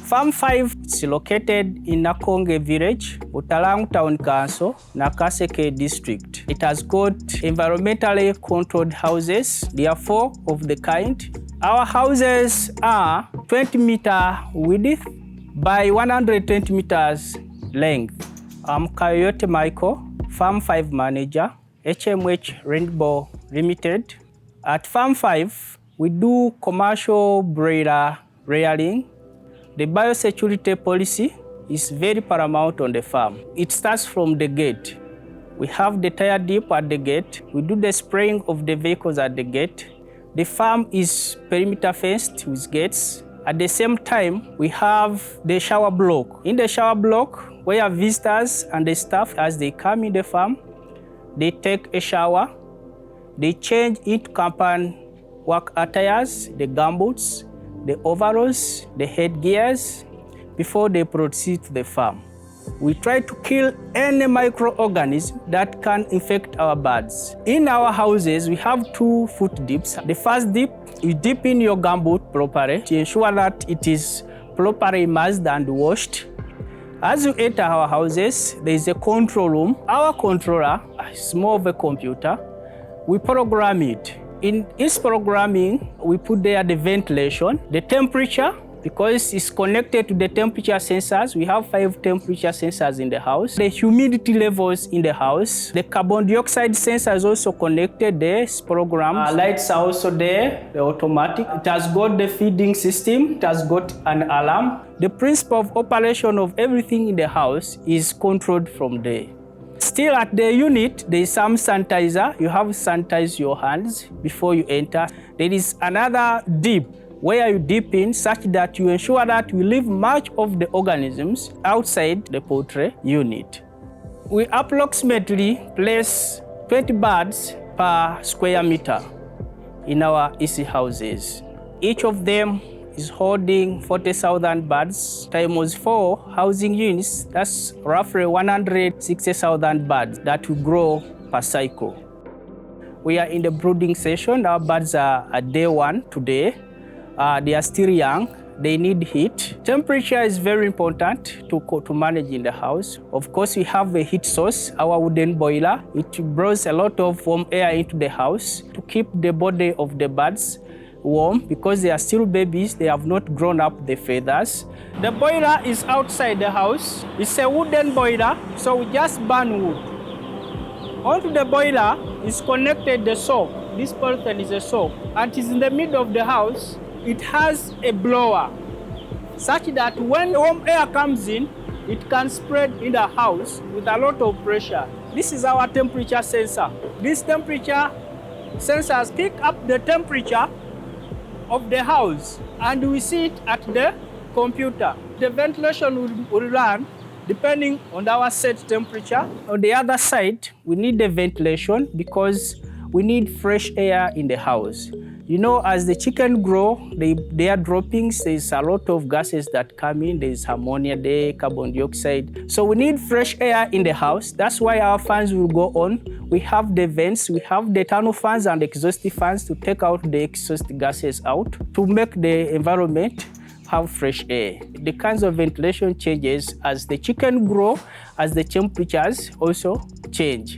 Farm 5 is located in Nakonge Village, Butalang Town Council, Nakaseke District. It has got environmentally controlled houses. There are 4 of the kind. Our houses are 20 meter width by 120 meters length. I'm Coyote Michael, Farm 5 manager, HMH Rainbow Limited. At Farm 5, we do commercial broiler rearing. The biosecurity policy is very paramount on the farm. It starts from the gate. We have the tire dip at the gate. We do the spraying of the vehicles at the gate. The farm is perimeter fenced with gates. At the same time, we have the shower block. In the shower block, where visitors and the staff, as they come in the farm, they take a shower, they change into campaign work attires, the gumboots, the overalls, the headgears, before they proceed to the farm. We try to kill any microorganism that can infect our birds. In our houses, we have 2 foot dips. The first dip, you dip in your gumboot properly to ensure that it is properly immersed and washed. As you enter our houses, there is a control room. Our controller is more of a computer. We program it. In its programming, we put there the ventilation, the temperature, because it's connected to the temperature sensors. We have 5 temperature sensors in the house. The humidity levels in the house. The carbon dioxide sensor is also connected there. It's programmed. Lights are also there, the automatic. It has got the feeding system. It has got an alarm. The principle of operation of everything in the house is controlled from there. Still at the unit, there is some sanitizer. You have to sanitize your hands before you enter. There is another dip where you dip in such that you ensure that you leave much of the organisms outside the poultry unit. We approximately place 20 birds per square meter in our EC houses. Each of them is holding 40,000 birds times 4 housing units. That's roughly 160,000 birds that will grow per cycle. We are in the brooding session. Our birds are at day 1 today. They are still young. They need heat. Temperature is very important to manage in the house. Of course, we have a heat source, our wooden boiler. It blows a lot of warm air into the house to keep the body of the birds warm because they are still babies. They have not grown up the feathers. The boiler is outside the house. It's a wooden boiler, so we just burn wood. Onto the boiler is connected the soap. This person is a soap, and it's in the middle of the house. It has a blower, such that when warm air comes in, it can spread in the house with a lot of pressure. This is our temperature sensor. These temperature sensors pick up the temperature of the house, and we see it at the computer. The ventilation will run depending on our set temperature. On the other side, we need the ventilation because we need fresh air in the house. You know, as the chicken grow, their droppings, there's a lot of gases that come in. There's ammonia there, carbon dioxide. So we need fresh air in the house. That's why our fans will go on. We have the vents, we have the tunnel fans and exhaust fans to take out the exhaust gases out to make the environment have fresh air. The kinds of ventilation changes as the chicken grow, as the temperatures also change.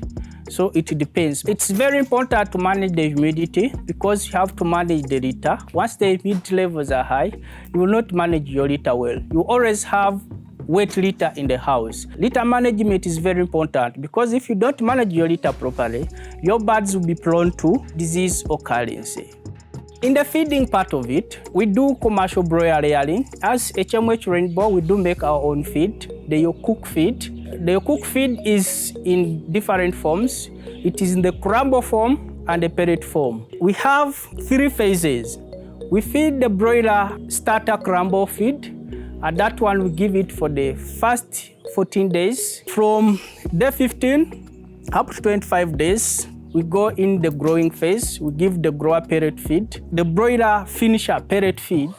So it depends. It's very important to manage the humidity because you have to manage the litter. Once the humidity levels are high, you will not manage your litter well. You always have wet litter in the house. Litter management is very important because if you don't manage your litter properly, your birds will be prone to disease occurrence. In the feeding part of it, we do commercial broiler rearing. As HMH Rainbow, we do make our own feed, the Yokuk feed. The Yokuk feed is in different forms. It is in the crumble form and the pellet form. We have 3 phases. We feed the broiler starter crumble feed, and that one we give it for the first 14 days. From day 15 up to 25 days, we go in the growing phase. We give the grower pellet feed, the broiler finisher pellet feed,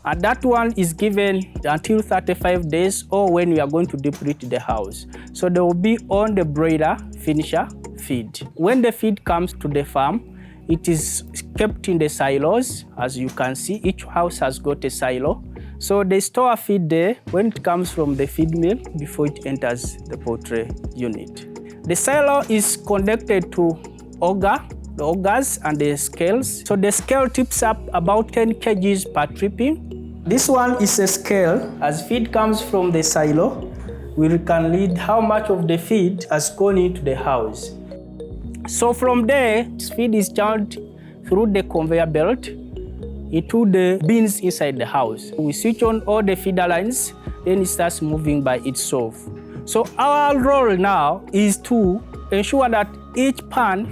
and that one is given until 35 days or when we are going to deplete the house. So they will be on the broiler finisher feed. When the feed comes to the farm, it is kept in the silos. As you can see, each house has got a silo. So they store a feed there when it comes from the feed mill before it enters the poultry unit. The silo is connected to the augers and the scales. So the scale tips up about 10 kgs per tripping. This one is a scale. As feed comes from the silo, we can read how much of the feed has gone into the house. So from there, feed is churned through the conveyor belt into the bins inside the house. We switch on all the feeder lines, then it starts moving by itself. So our role now is to ensure that each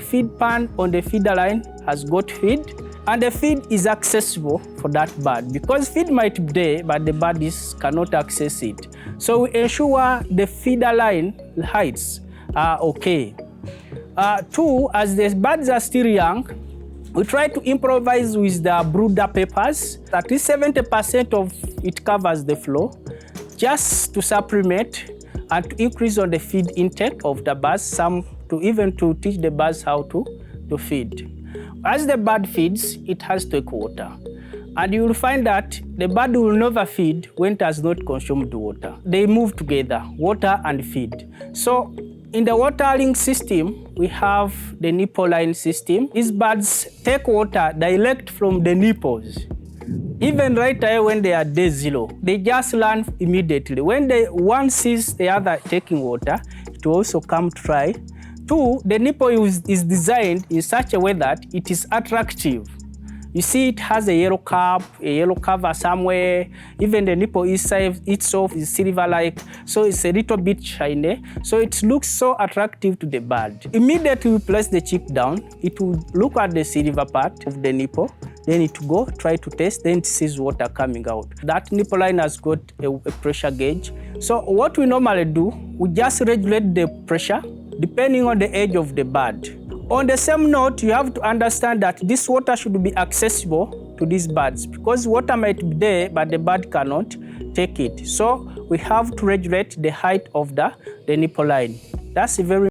feed pan on the feeder line has got feed, and the feed is accessible for that bird, because feed might be there, but the bird cannot access it. So we ensure the feeder line heights are okay. Two, as the birds are still young, we try to improvise with the brooder papers. At least 70% of it covers the floor, just to supplement and to increase on the feed intake of the birds, some even to teach the birds how to feed. As the bird feeds, it has to take water. And you will find that the bird will never feed when it has not consumed water. They move together, water and feed. So in the watering system, we have the nipple line system. These birds take water direct from the nipples. Even right away when they are day zero, they just learn immediately. When one sees the other taking water, it will also come to try. Two, the nipple is designed in such a way that it is attractive. You see it has a yellow cap, a yellow cover somewhere. Even the nipple itself is silver-like, so it's a little bit shiny. So it looks so attractive to the bird. Immediately we place the chick down, it will look at the silver part of the nipple, then it will go, try to taste, then it sees water coming out. That nipple line has got a pressure gauge. So what we normally do, we just regulate the pressure depending on the age of the bird. On the same note, you have to understand that this water should be accessible to these birds, because water might be there, but the bird cannot take it. So we have to regulate the height of the nipple line. That's a very